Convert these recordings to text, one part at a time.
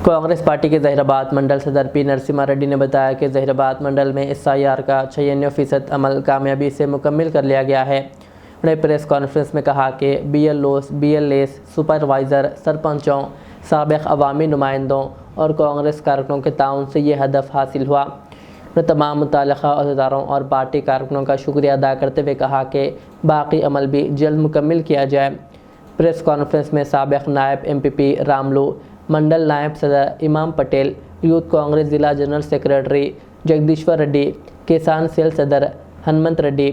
Congress party के जहीराबाद मंडल सदर P Narasimha Reddy ने बताया कि जहीराबाद मंडल में SIR का 96% अमल कामयाबी से मुकम्मल कर लिया गया है। उन्होंने प्रेस कॉन्फ्रेंस में कहा कि BLOs, BLAs, सुपरवाइज़र, सरपंचों, साबिक़ अवामी नुमाइंदों और कांग्रेस कारकुनों के ताउन से ये हदफ हासिल हुआ। उन्होंने तमाम मुताल्लिक़ा अहदेदारों और पार्टी कारकुनों का शुक्रिया अदा करते हुए कहा कि बाकी अमल भी जल्द मुकम्मल किया जाए। प्रेस कॉन्फ्रेंस में साबिक़ नायब MPP रामलू, मंडल नायब सदर इमाम पटेल, यूथ कांग्रेस ज़िला जनरल सेक्रेटरी जगदीश्वर रेड्डी, किसान सेल सदर हनुमंत रेड्डी,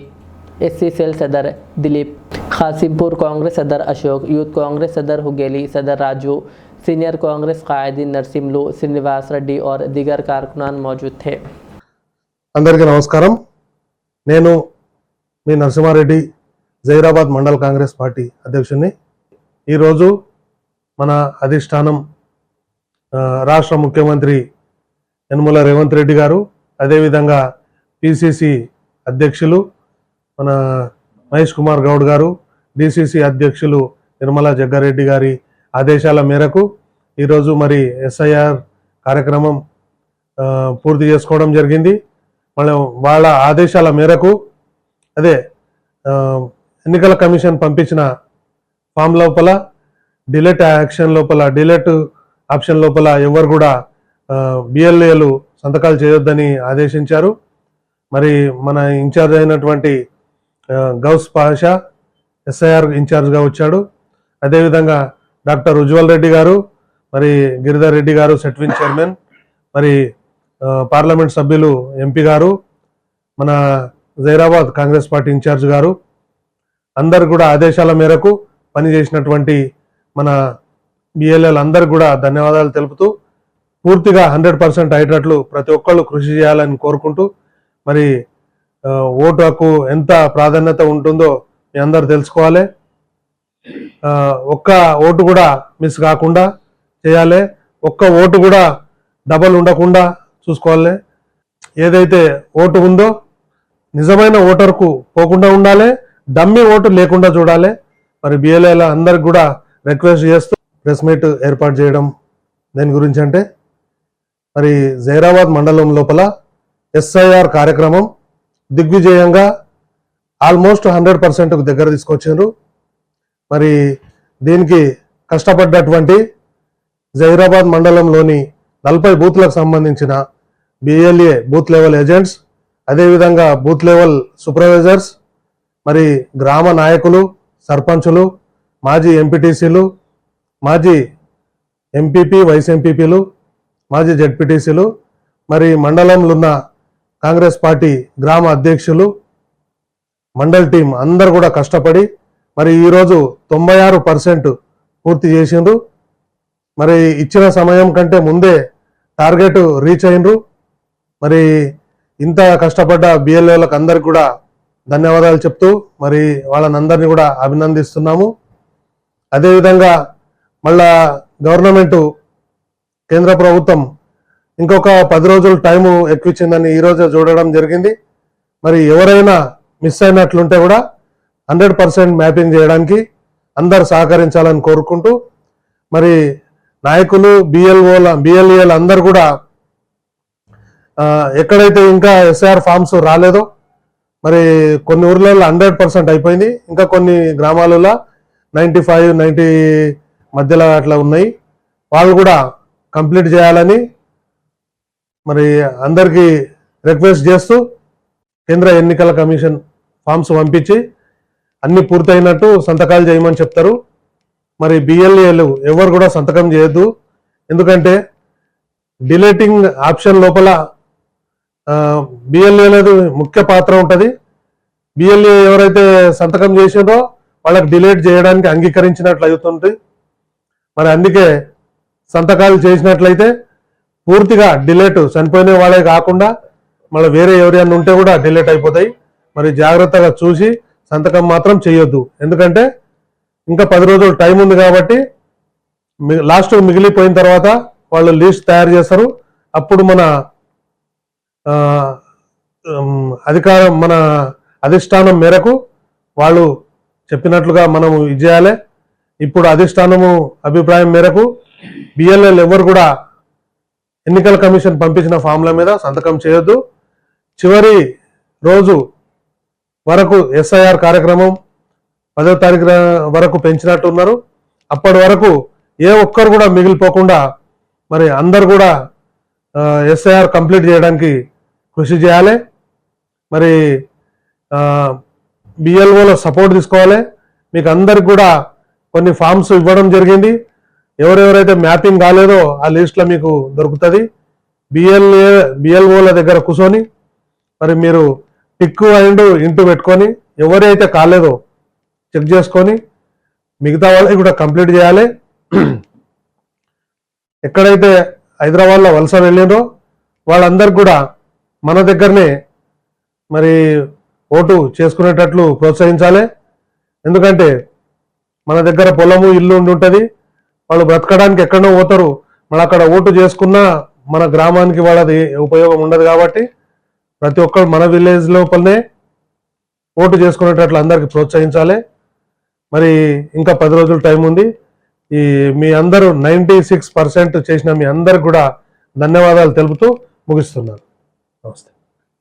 SC सेल सदर दिलीप, खासिमपुर कांग्रेस सदर अशोक, यूथ कांग्रेस सदर हुगेली, सदर राजू, सीनियर कांग्रेस कायदी नरसिम्लू, श्रीनिवास रेड्डी और दीगर कारकुनान मौजूद थे। అందరికీ నమస్కారం। నేను మీ నరసింహారెడ్డి, జైరాబాద్ మండల్ కాంగ్రెస్ పార్టీ అధ్యక్షుడిని। ఈరోజు మన అధిష్టానం రాష్ట్ర ముఖ్యమంత్రి యనమల రేవంత్ రెడ్డి గారు, అదేవిధంగా PCC అధ్యక్షులు మన మహేష్ కుమార్ గౌడ్ గారు, DCC అధ్యక్షులు నిర్మలా జగ్గారెడ్డి గారి ఆదేశాల మేరకు ఈరోజు మరి SIR కార్యక్రమం పూర్తి చేసుకోవడం జరిగింది। వాళ్ళ ఆదేశాల మేరకు అదే ఎన్నికల కమిషన్ పంపించిన ఫామ్ లోపల డిలీట్ యాక్షన్ లోపల డిలీట్ ఆప్షన్ లోపల ఎవరు కూడా BLAలు సంతకాలు చేయొద్దని ఆదేశించారు। మరి మన ఇన్ఛార్జ్ అయినటువంటి గౌస్ పాషా SIR ఇన్ఛార్జ్గా వచ్చాడు। అదేవిధంగా డాక్టర్ ఉజ్వల్ రెడ్డి గారు, మరి గిరిధర్ రెడ్డి గారు సెట్విన్ చైర్మన్, మరి పార్లమెంట్ సభ్యులు MP గారు, మన జైరాబాద్ కాంగ్రెస్ పార్టీ ఇన్ఛార్జ్ గారు, అందరు కూడా ఆదేశాల మేరకు పనిచేసినటువంటి మన BLAలు అందరు కూడా ధన్యవాదాలు తెలుపుతూ పూర్తిగా 100% అయ్యేటట్లు ప్రతి ఒక్కళ్ళు కృషి చేయాలని కోరుకుంటూ, మరి ఓటు హక్కు ఎంత ప్రాధాన్యత ఉంటుందో మీ అందరు తెలుసుకోవాలి। ఒక్క ఓటు కూడా మిస్ కాకుండా చేయాలి, ఒక్క ఓటు కూడా డబల్ ఉండకుండా చూసుకోవాలి। ఏదైతే ఓటు ఉందో నిజమైన ఓటర్కు పోకుండా ఉండాలి, డమ్మీ ఓటు లేకుండా చూడాలి। మరి BLAల అందరికి కూడా రిక్వెస్ట్ చేస్తూ ప్రెస్ మీట్ ఏర్పాటు చేయడం దేని గురించి అంటే, మరి జైరాబాద్ మండలం లోపల SIR కార్యక్రమం దిగ్విజయంగా ఆల్మోస్ట్ 100% దగ్గర తీసుకొచ్చారు। మరి దీనికి కష్టపడ్డటువంటి జైరాబాద్ మండలంలోని 40 బూత్లకు సంబంధించిన BLA బూత్ లెవెల్ ఏజెంట్స్, అదేవిధంగా బూత్ లెవెల్ సూపర్వైజర్స్, మరి గ్రామ నాయకులు, సర్పంచులు, మాజీ ఎంపీటీసీలు, మాజీ MPP, వైస్ MPPలు, మాజీ ZPTCలు, మరి మండలంలో ఉన్న కాంగ్రెస్ పార్టీ గ్రామ అధ్యక్షులు, మండల్ టీం అందరు కూడా కష్టపడి మరి ఈరోజు 96% పూర్తి చేసిండ్రు। మరి ఇచ్చిన సమయం కంటే ముందే టార్గెట్ రీచ్ అయినరు। మరి ఇంత కష్టపడ్డ BLAలకు అందరికి కూడా ధన్యవాదాలు చెప్తూ మరి వాళ్ళనందరినీ కూడా అభినందిస్తున్నాము। అదేవిధంగా మళ్ళా గవర్నమెంట్ కేంద్ర ప్రభుత్వం ఇంకొక 10 రోజులు టైము ఎక్కువ ఇచ్చిందని ఈరోజు చూడడం జరిగింది। మరి ఎవరైనా మిస్ అయినట్లుంటే కూడా 100% మ్యాపింగ్ చేయడానికి అందరు సహకరించాలని కోరుకుంటూ, మరి నాయకులు BLAలు అందరు కూడా ఎక్కడైతే ఇంకా SIR ఫామ్స్ రాలేదో, మరి కొన్ని ఊర్లలో 100% అయిపోయింది, ఇంకా కొన్ని గ్రామాలలో 95, 90 మధ్యలో అట్లా ఉన్నాయి, వాళ్ళు కూడా కంప్లీట్ చేయాలని మరి అందరికీ రిక్వెస్ట్ చేస్తూ కేంద్ర ఎన్నికల కమిషన్ ఫామ్స్ పంపించి అన్ని పూర్తయినట్టు సంతకాలు చేయమని చెప్తారు। మరి BLAలు ఎవరు కూడా సంతకం చేయొద్దు, ఎందుకంటే డిలీటింగ్ ఆప్షన్ లోపల BLAలది ముఖ్య పాత్ర ఉంటుంది। BLA ఎవరైతే సంతకం చేసిందో వాళ్ళకి డిలీట్ చేయడానికి అంగీకరించినట్లు అవుతుంది। మరి అందుకే సంతకాలు చేసినట్లయితే పూర్తిగా డిలీట్, చనిపోయిన వాళ్ళే కాకుండా మళ్ళీ వేరే ఎవరైనా ఉంటే కూడా డిలీట్ అయిపోతాయి। మరి జాగ్రత్తగా చూసి సంతకం మాత్రం చేయొద్దు, ఎందుకంటే ఇంకా 10 రోజులు టైం ఉంది కాబట్టి లాస్ట్ మిగిలిపోయిన తర్వాత వాళ్ళు లిస్ట్ తయారు చేస్తారు। అప్పుడు మన మన అధిష్టానం మేరకు వాళ్ళు చెప్పినట్లుగా మనం ఇది చేయాలి। ఇప్పుడు అధిష్టానము అభిప్రాయం మేరకు BLAలు ఎవరు కూడా ఎన్నికల కమిషన్ పంపించిన ఫామ్ల మీద సంతకం చేయొద్దు. చివరి రోజు వరకు ఎస్ఐఆర్ కార్యక్రమం 10వ తారీఖు వరకు పెంచినట్టున్నారు. అప్పటి వరకు ఏ ఒక్కరు కూడా మిగిలిపోకుండా మరి అందరు కూడా ఎస్ఐఆర్ కంప్లీట్ చేయడానికి కృషి చేయాలి. మరి బిఎల్ఓలో సపోర్ట్ తీసుకోవాలి. మీకు అందరికి కూడా కొన్ని ఫామ్స్ ఇవ్వడం జరిగింది. ఎవరెవరైతే మ్యాపింగ్ కాలేదో ఆ లిస్ట్లో మీకు దొరుకుతుంది. బిఎల్ఓల దగ్గర కూర్చొని మరి మీరు టిక్ అండ్ ఇంటూ పెట్టుకొని ఎవరైతే కాలేదో చెక్ చేసుకొని మిగతా వాళ్ళకి కూడా కంప్లీట్ చేయాలి. ఎక్కడైతే హైదరాబాద్లో వలస వెళ్ళిందో వాళ్ళందరికీ కూడా మన దగ్గరనే మరి ఓటు చేసుకునేటట్లు ప్రోత్సహించాలి. ఎందుకంటే మన దగ్గర పొలము ఇల్లు ఉండి ఉంటుంది. వాళ్ళు బ్రతకడానికి ఎక్కడో పోతారు. మన అక్కడ ఓటు చేసుకున్నా మన గ్రామానికి వాళ్ళది ఉపయోగం ఉండదు. కాబట్టి ప్రతి ఒక్కరు మన విలేజ్ లోపలనే ఓటు చేసుకునేటట్లు అందరికీ ప్రోత్సహించాలి. మరి ఇంకా 10 రోజులు టైం ఉంది. మీ అందరూ 96% చేసిన మీ అందరికి కూడా ధన్యవాదాలు తెలుపుతూ ముగిస్తున్నాను. నమస్తే.